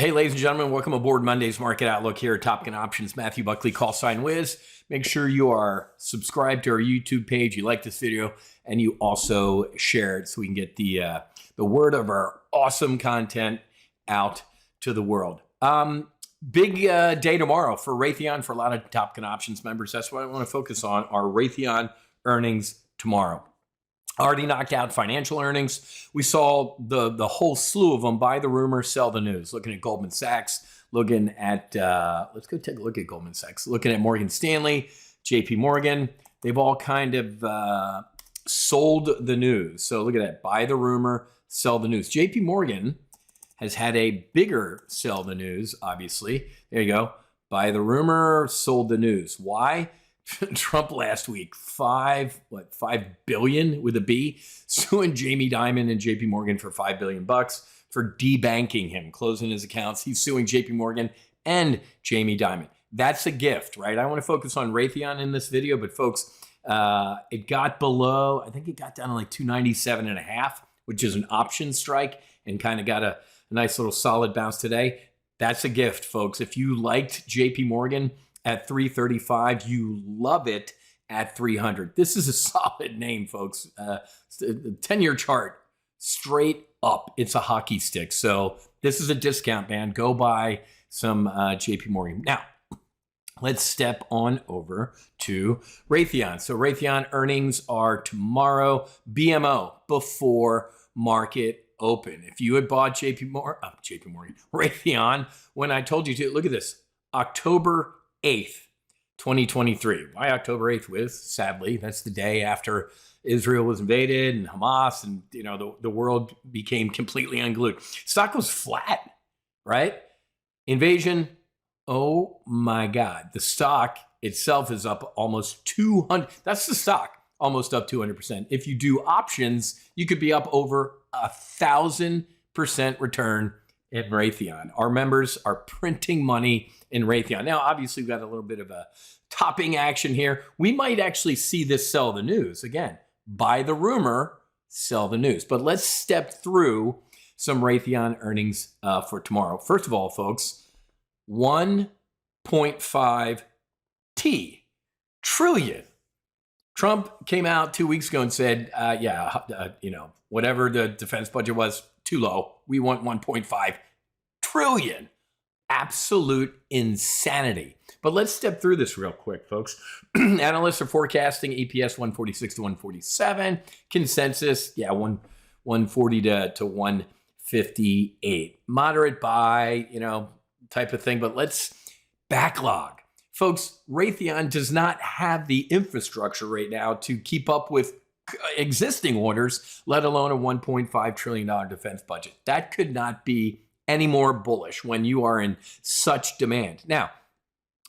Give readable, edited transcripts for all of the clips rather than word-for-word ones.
Hey, ladies and gentlemen, welcome aboard Monday's Market Outlook here at TOPGUN Options. Matthew Buckley, call sign Wiz. Make sure you are subscribed to our YouTube page. You like this video, and you also share it so we can get the word of our awesome content out to the world. Big day tomorrow for Raytheon, for a lot of TOPGUN Options members. That's what I want to focus on, our Raytheon earnings tomorrow. Already knocked out financial earnings. We saw the whole slew of them: buy the rumor, sell the news. Looking at Goldman Sachs, looking at, let's go take a look at Goldman Sachs. Looking at Morgan Stanley, JP Morgan. They've all kind of sold the news. So look at that: buy the rumor, sell the news. JP Morgan has had a bigger sell the news, obviously. There you go. Buy the rumor, sold the news. Why? Trump last week, $5 billion with a B, suing Jamie Dimon and JP Morgan for $5 billion for debanking him, closing his accounts. He's suing JP Morgan and Jamie Dimon. That's a gift, right? I want to focus on Raytheon in this video, but folks, it got below, I think it got down to like 297.5, which is an option strike, and kind of got a nice little solid bounce today. That's a gift, folks. If you liked JP Morgan at 335, you love it at 300. This is a solid name, folks. 10-year chart, straight up. It's a hockey stick. So this is a discount, man. Go buy some JP Morgan. Now, let's step on over to Raytheon. So Raytheon earnings are tomorrow, BMO, before market open. If you had bought Raytheon, when I told you to, look at this, October 8th, 2023. Why October 8th, Wiz? Sadly, that's the day after Israel was invaded and Hamas, and the world became completely unglued. Stock was flat, right? Invasion, oh my God. The stock itself is up almost 200. That's the stock, almost up 200%. If you do options, you could be up over 1,000% return in Raytheon. Our members are printing money in Raytheon. Now, obviously, we've got a little bit of a topping action here. We might actually see this sell the news. Again, buy the rumor, sell the news. But let's step through some Raytheon earnings for tomorrow. First of all, folks, 1.5 trillion. Trump came out 2 weeks ago and said, whatever the defense budget was, too low. We want 1.5 trillion. Absolute insanity. But let's step through this real quick, folks. Analysts are forecasting EPS 146 to 147. Consensus, 140 to 158. Moderate buy, type of thing. But let's backlog. Folks, Raytheon does not have the infrastructure right now to keep up with existing orders, let alone a $1.5 trillion defense budget. That could not be any more bullish when you are in such demand. Now,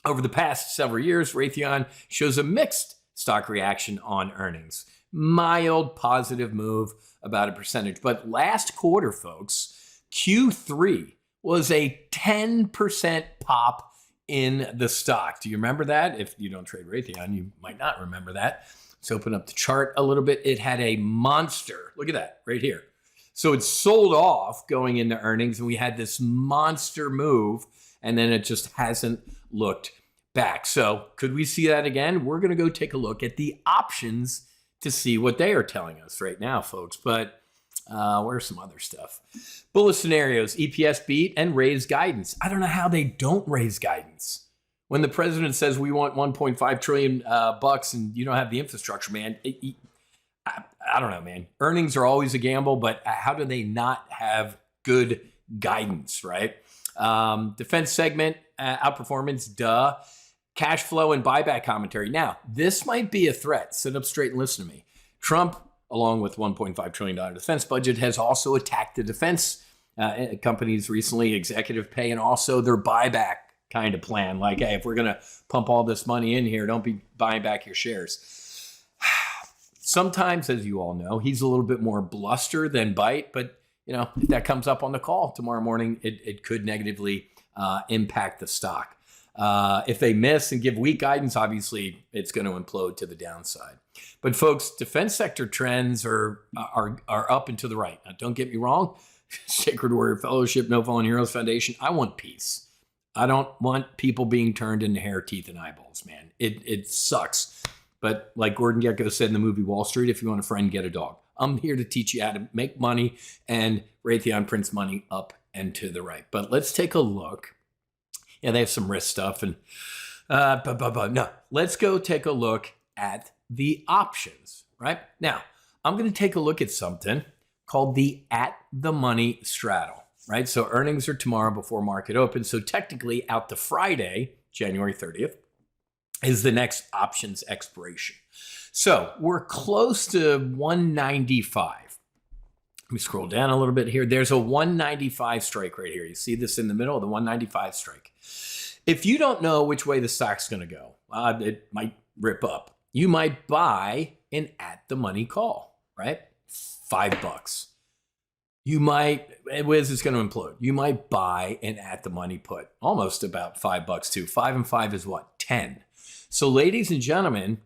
over the past several years, Raytheon shows a mixed stock reaction on earnings. Mild positive move, about a percentage. But last quarter, folks, Q3 was a 10% pop in the stock. Do you remember that? If you don't trade Raytheon, you might not remember that. Let's open up the chart a little bit. It had a monster. Look at that right here. So it sold off going into earnings, and we had this monster move, and then it just hasn't looked back. So could we see that again? We're going to go take a look at the options to see what they are telling us right now, folks. But where's some other stuff? Bullish scenarios, EPS beat and raise guidance. I don't know how they don't raise guidance. When the president says we want 1.5 trillion bucks and you don't have the infrastructure, man, I don't know, man. Earnings are always a gamble, but how do they not have good guidance, right? Defense segment, outperformance, duh. Cash flow and buyback commentary. Now, this might be a threat. Sit up straight and listen to me. Trump, along with $1.5 trillion defense budget, has also attacked the defense companies recently, executive pay, and also their buyback kind of plan. Like, hey, if we're going to pump all this money in here, don't be buying back your shares. Sometimes, as you all know, he's a little bit more bluster than bite, but if that comes up on the call tomorrow morning, it could negatively impact the stock. If they miss and give weak guidance, obviously it's going to implode to the downside. But folks, defense sector trends are up and to the right. Now, don't get me wrong. Sacred Warrior Fellowship, No Fallen Heroes Foundation. I want peace. I don't want people being turned into hair, teeth, and eyeballs, man. It sucks. But like Gordon Gekko said in the movie Wall Street, if you want a friend, get a dog. I'm here to teach you how to make money, and Raytheon prints money up and to the right. But let's take a look. Yeah, they have some risk stuff. And no, let's go take a look at the options, right? Now, I'm going to take a look at something called the at the money straddle, right? So earnings are tomorrow before market open. So technically out to Friday, January 30th, is the next options expiration. So we're close to 195. Let me scroll down a little bit here. There's a 195 strike right here. You see this in the middle of the 195 strike. If you don't know which way the stock's going to go, it might rip up. You might buy an at the money call, right? $5. You might, Wiz is going to implode. You might buy an at the money put, almost about $5 too. 5 and 5 is what? 10. So ladies and gentlemen,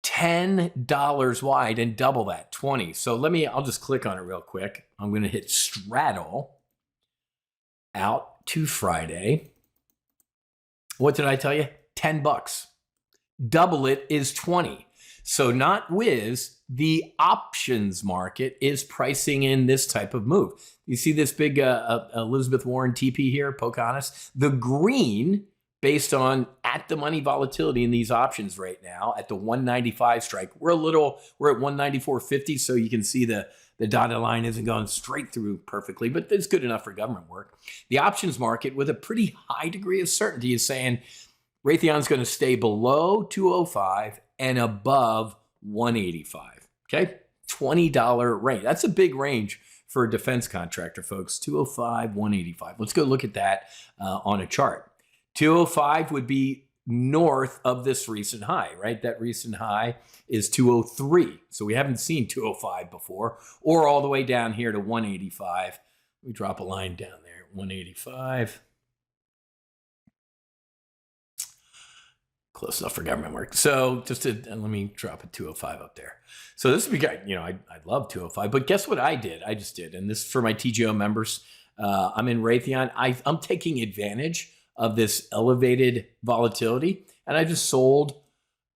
$10 wide and double that, 20. So I'll just click on it real quick. I'm going to hit straddle out to Friday. What did I tell you? $10. Double it is 20. So not Wiz, the options market is pricing in this type of move. You see this big Elizabeth Warren TP here, Pocahontas? The green, based on at the money volatility in these options right now at the 195 strike. We're at 194.50, so you can see the dotted line isn't going straight through perfectly, but it's good enough for government work. The options market with a pretty high degree of certainty is saying Raytheon's going to stay below 205 and above 185. Okay, $20 range. That's a big range for a defense contractor, folks. 205, 185. Let's go look at that on a chart. 205 would be north of this recent high, right? That recent high is 203. So we haven't seen 205 before, or all the way down here to 185. We drop a line down there, 185. Close enough for government work. So let me drop a 205 up there. So this would be, I love 205, but guess what I did? I just did. And this is for my TGO members. I'm in Raytheon. I'm taking advantage of this elevated volatility, and I just sold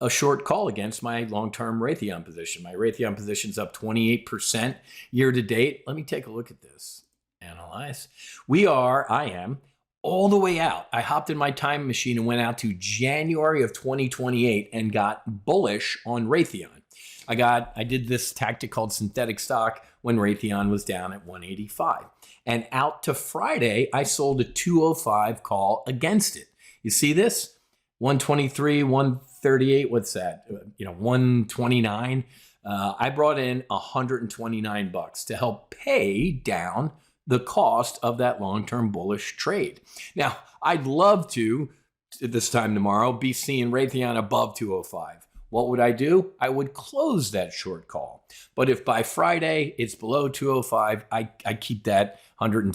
a short call against my long-term Raytheon position. My Raytheon position's up 28% year to date. Let me take a look at this. Analyze. I am all the way out. I hopped in my time machine and went out to January of 2028 and got bullish on Raytheon. I did this tactic called synthetic stock when Raytheon was down at 185. And out to Friday, I sold a 205 call against it. You see this? 123, 138, what's that? 129. I brought in $129 to help pay down the cost of that long-term bullish trade. Now, I'd love to, at this time tomorrow, be seeing Raytheon above 205. What would I do? I would close that short call. But if by Friday it's below 205, I keep that $129,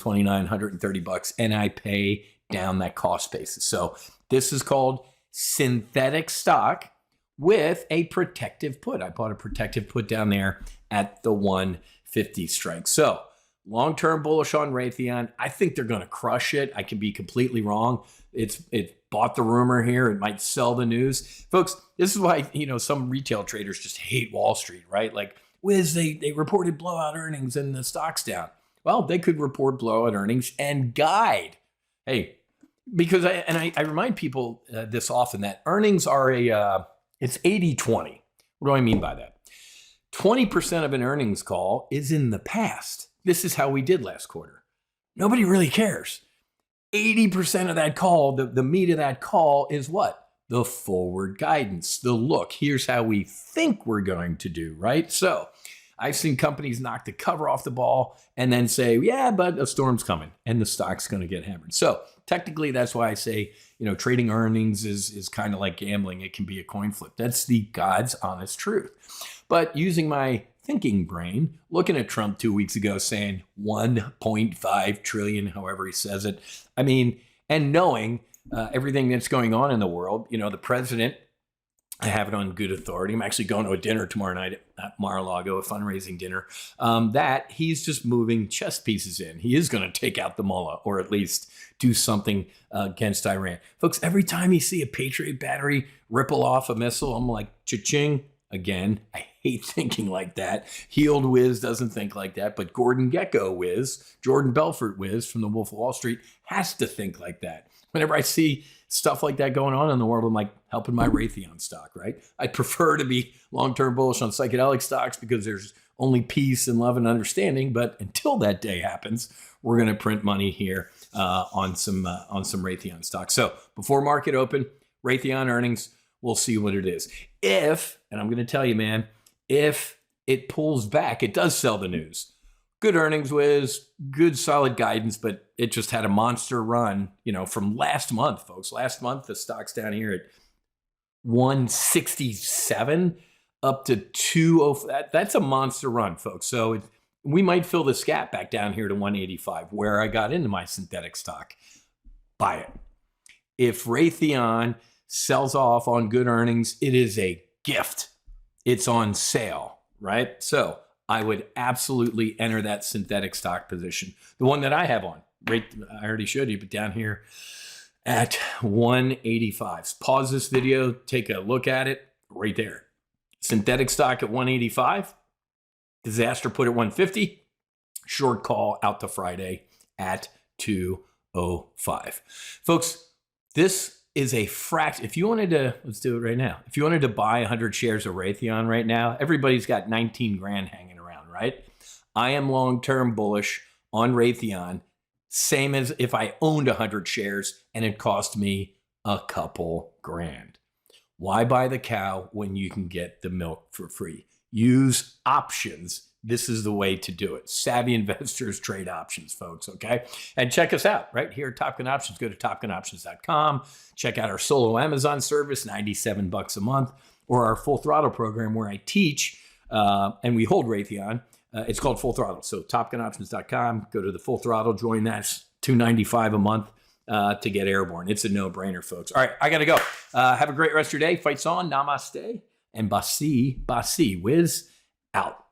$130, and I pay down that cost basis. So this is called synthetic stock with a protective put. I bought a protective put down there at the 150 strike. So long-term bullish on Raytheon. I think they're going to crush it. I could be completely wrong. It's bought the rumor here. It might sell the news. Folks, this is why, some retail traders just hate Wall Street, right? Like, Wiz, they reported blowout earnings and the stock's down. Well, they could report blowout earnings and guide. Hey, because I remind people this often that earnings are it's 80-20. What do I mean by that? 20% of an earnings call is in the past. This is how we did last quarter. Nobody really cares. 80% of that call, the meat of that call is what? The forward guidance, the look. Here's how we think we're going to do, right? So I've seen companies knock the cover off the ball and then say, yeah, but a storm's coming and the stock's going to get hammered. So technically, that's why I say, trading earnings is kind of like gambling. It can be a coin flip. That's the God's honest truth. But using my thinking brain, looking at Trump 2 weeks ago saying 1.5 trillion, however he says it. And knowing everything that's going on in the world, the president I have it on good authority. I'm actually going to a dinner tomorrow night at Mar-a-Lago, a fundraising dinner, that he's just moving chess pieces in. He is going to take out the mullah, or at least do something against Iran. Folks, every time you see a Patriot battery ripple off a missile, I'm like, cha-ching. Again, I hate thinking like that. Healed Wiz doesn't think like that, but Gordon Gekko Wiz, Jordan Belfort Wiz from the Wolf of Wall Street has to think like that. Whenever I see stuff like that going on in the world, I'm like helping my Raytheon stock, right? I'd prefer to be long-term bullish on psychedelic stocks because there's only peace and love and understanding. But until that day happens, we're going to print money here on some Raytheon stocks. So before market open, Raytheon earnings, we'll see what it is. If, and I'm going to tell you, man, if it pulls back, it does sell the news. Good earnings, Wiz, good solid guidance, but it just had a monster run, from last month, folks. Last month, the stock's down here at 167 up to 205. That's a monster run, folks. So we might fill this gap back down here to 185, where I got into my synthetic stock. Buy it. If Raytheon sells off on good earnings, it is a gift. It's on sale, right? So I would absolutely enter that synthetic stock position. The one that I have on, I already showed you, but down here at 185. Pause this video, take a look at it right there. Synthetic stock at 185. Disaster put at 150. Short call out to Friday at 205. Folks, this is a fraction. If you wanted to, let's do it right now. If you wanted to buy 100 shares of Raytheon right now, everybody's got 19 grand hanging around, right? I am long-term bullish on Raytheon, same as if I owned 100 shares and it cost me a couple grand. Why buy the cow when you can get the milk for free? Use options. This is the way to do it. Savvy investors trade options, folks, okay? And check us out right here at TOPGUN Options. Go to topgunoptions.com. Check out our solo Amazon service, $97 a month, or our Full Throttle program where I teach and we hold Raytheon. It's called Full Throttle. So topgunoptions.com. Go to the Full Throttle. Join that. It's $295 a month to get airborne. It's a no-brainer, folks. All right, I got to go. Have a great rest of your day. Fights on. Namaste. And Basi, Wiz, out.